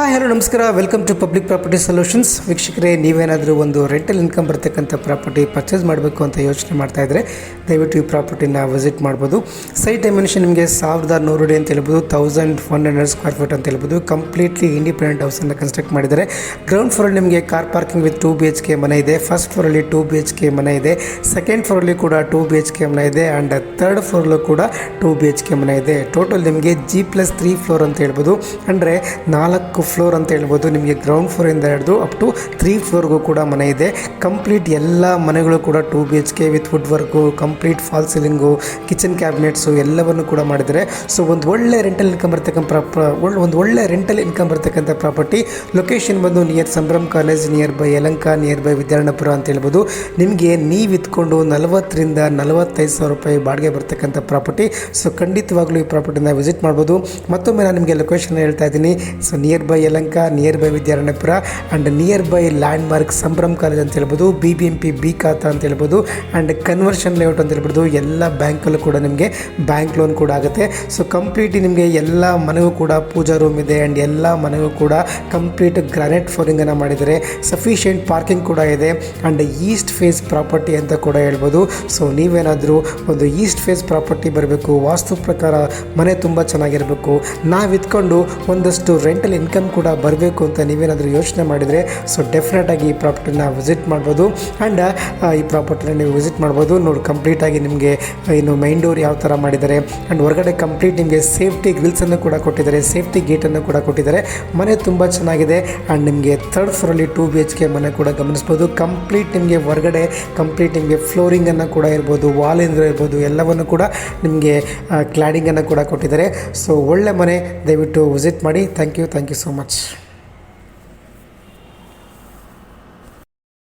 Hello ನಮಸ್ಕಾರ, welcome to public property solutions. ವೀಕ್ಷಕರೇ, ನೀವೇನಾದರೂ ಒಂದು ರೆಂಟಲ್ ಇನ್ಕಮ್ ಬರ್ತಕ್ಕಂಥ ಪ್ರಾಪರ್ಟಿ ಪರ್ಚೇಸ್ ಮಾಡಬೇಕು ಅಂತ ಯೋಚನೆ ಮಾಡ್ತಾ ಇದ್ದರೆ ದಯವಿಟ್ಟು ಈ ಪ್ರಾಪರ್ಟಿನ ವಿಸಿಟ್ ಮಾಡ್ಬೋದು. ಸೈಟ್ ಡೈಮೆನ್ಷನ್ ನಿಮಗೆ 1100 ಅಡಿ ಅಂತ ಹೇಳ್ಬೋದು, 1100 ಸ್ಕ್ವೇರ್ ಫೀಟ್ ಅಂತ ಹೇಳ್ಬೋದು. ಕಂಪ್ಲೀಟ್ಲಿ ಇಂಡಿಪೆಂಡೆಂಟ್ ಹೌಸನ್ನು ಕನ್ಸ್ಟ್ರಕ್ಟ್ ಮಾಡಿದ್ದಾರೆ. ಗ್ರೌಂಡ್ ಫ್ಲೋರಲ್ಲಿ ನಿಮಗೆ ಕಾರ್ ಪಾರ್ಕಿಂಗ್ ವಿತ್ 2 BHK ಮನೆ ಇದೆ. ಫಸ್ಟ್ ಫ್ಲೋರಲ್ಲಿ 2 BHK ಮನೆ ಇದೆ. ಸೆಕೆಂಡ್ ಫ್ಲೋರಲ್ಲಿ ಕೂಡ 2 BHK ಮನೆ ಇದೆ. ಆ್ಯಂಡ್ ಥರ್ಡ್ ಫ್ಲೋರ್ಲು ಕೂಡ 2 BHK ಮನೆ ಇದೆ. ಟೋಟಲ್ ನಿಮಗೆ G+3 ಫ್ಲೋರ್ ಅಂತ ಹೇಳ್ಬೋದು. ಅಂದರೆ 4 ಫ್ಲೋರ್ ಅಂತ ಹೇಳ್ಬೋದು. ನಿಮಗೆ ಗ್ರೌಂಡ್ ಫ್ಲೋರಿಂದ ಹಿಡಿದು ಅಪ್ ಟು 3 ಫ್ಲೋರ್ಗೂ ಕೂಡ ಮನೆ ಇದೆ. ಕಂಪ್ಲೀಟ್ ಎಲ್ಲ ಮನೆಗಳು ಕೂಡ 2 BHK with wood work, complete false ceiling, kitchen cabinets ಎಲ್ಲವನ್ನು ಕೂಡ ಮಾಡಿದ್ದಾರೆ. ಸೊ ಒಂದು ಒಳ್ಳೆ ರೆಂಟಲ್ ಇನ್ಕಮ್ ಬರ್ತಕ್ಕಂಥ ಪ್ರಾಪರ್ಟಿ. ಲೊಕೇಶನ್ ಬಂದು near Sambhram college, near by Yelahanka, near by Vidyaranyapura ಅಂತ ಹೇಳ್ಬೋದು. ನಿಮಗೆ ನೀವು ಇತ್ಕೊಂಡು 40,000 ರಿಂದ 45,000 ರೂಪಾಯಿ ಬಾಡಿಗೆ ಬರ್ತಕ್ಕಂಥ ಪ್ರಾಪರ್ಟಿ. ಸೊ ಖಂಡಿತವಾಗ್ಲೂ ಈ ಪ್ರಾಪರ್ಟಿನ ವಿಸಿಟ್ ಮಾಡ್ಬೋದು. ಮತ್ತೊಮ್ಮೆ ನಾನು ನಿಮಗೆ ಲೊಕೇಶನ್ ಹೇಳ್ತಾ ಇದ್ದೀನಿ. So near by Yelahanka, near by Vidyaranyapura and near by land mark Sambhram college ಅಂತ ಹೇಳ್ಬೋದು, BBMP ಬಿ ಖಾತಾ ಅಂತ ಹೇಳ್ಬೋದು, ಆ್ಯಂಡ್ ಕನ್ವರ್ಷನ್ ಲೇಔಟ್ ಅಂತ ಹೇಳ್ಬೋದು. ಎಲ್ಲ ಬ್ಯಾಂಕಲ್ಲೂ ಕೂಡ ನಿಮಗೆ ಬ್ಯಾಂಕ್ ಲೋನ್ ಕೂಡ ಆಗುತ್ತೆ. ಸೊ ಕಂಪ್ಲೀಟ್ ನಿಮಗೆ ಎಲ್ಲ ಮನೆಗೂ ಕೂಡ ಪೂಜಾ ರೂಮ್ ಇದೆ. ಆ್ಯಂಡ್ ಎಲ್ಲ ಮನೆಗೂ ಕೂಡ ಕಂಪ್ಲೀಟ್ ಗ್ರಾನೈಟ್ ಫ್ಲೋರಿಂಗನ್ನು ಮಾಡಿದ್ದಾರೆ. ಸಫಿಷಿಯೆಂಟ್ ಪಾರ್ಕಿಂಗ್ ಕೂಡ ಇದೆ. ಆ್ಯಂಡ್ ಈಸ್ಟ್ ಫೇಸ್ ಪ್ರಾಪರ್ಟಿ ಅಂತ ಕೂಡ ಹೇಳ್ಬೋದು. ಸೊ ನೀವೇನಾದರೂ ಒಂದು ಈಸ್ಟ್ ಫೇಸ್ ಪ್ರಾಪರ್ಟಿ ಬರಬೇಕು, ವಾಸ್ತು ಪ್ರಕಾರ ಮನೆ ತುಂಬ ಚೆನ್ನಾಗಿರಬೇಕು, ನಾವು ಇತ್ಕೊಂಡು ಒಂದಷ್ಟು ರೆಂಟಲ್ ಇನ್ಕಮ್ ಕೂಡ ಬರಬೇಕು ಅಂತ ನೀವೇನಾದರೂ ಯೋಚನೆ ಮಾಡಿದರೆ ಸೊ ಡೆಫಿನೆಟಾಗಿ ಈ ಪ್ರಾಪರ್ಟಿನ ವಿಸಿಟ್ ಮಾಡ್ಬೋದು. ಆ್ಯಂಡ್ ಈ ಪ್ರಾಪರ್ಟಿನ ನೀವು ವಿಸಿಟ್ ಮಾಡ್ಬೋದು. ನೋಡಿ, ಕಂಪ್ಲೀಟಾಗಿ ನಿಮಗೆ ಇನ್ನು ಮೈನ್ ಡೋರ್ ಯಾವ ಥರ ಮಾಡಿದ್ದಾರೆ. ಆ್ಯಂಡ್ ಹೊರಗಡೆ ಕಂಪ್ಲೀಟ್ ನಿಮಗೆ ಸೇಫ್ಟಿ ಗ್ರಿಲ್ಸನ್ನು ಕೂಡ ಕೊಟ್ಟಿದ್ದಾರೆ, ಸೇಫ್ಟಿ ಗೇಟನ್ನು ಕೂಡ ಕೊಟ್ಟಿದ್ದಾರೆ. ಮನೆ ತುಂಬ ಚೆನ್ನಾಗಿದೆ. ಆ್ಯಂಡ್ ನಿಮಗೆ ಥರ್ಡ್ ಫ್ಲೋರಲ್ಲಿ 2 BHK ಮನೆ ಕೂಡ ಗಮನಿಸ್ಬೋದು. ಕಂಪ್ಲೀಟ್ ನಿಮಗೆ ಹೊರಗಡೆ ಕಂಪ್ಲೀಟ್ ನಿಮಗೆ ಫ್ಲೋರಿಂಗನ್ನು ಕೂಡ ಇರ್ಬೋದು, ವಾಲಿಂದ ಇರ್ಬೋದು, ಎಲ್ಲವನ್ನು ಕೂಡ ನಿಮಗೆ ಕ್ಲಾಡಿಂಗನ್ನು ಕೂಡ ಕೊಟ್ಟಿದ್ದಾರೆ. ಸೊ ಒಳ್ಳೆ ಮನೆ, ದಯವಿಟ್ಟು ವಿಸಿಟ್ ಮಾಡಿ. Thank you so much.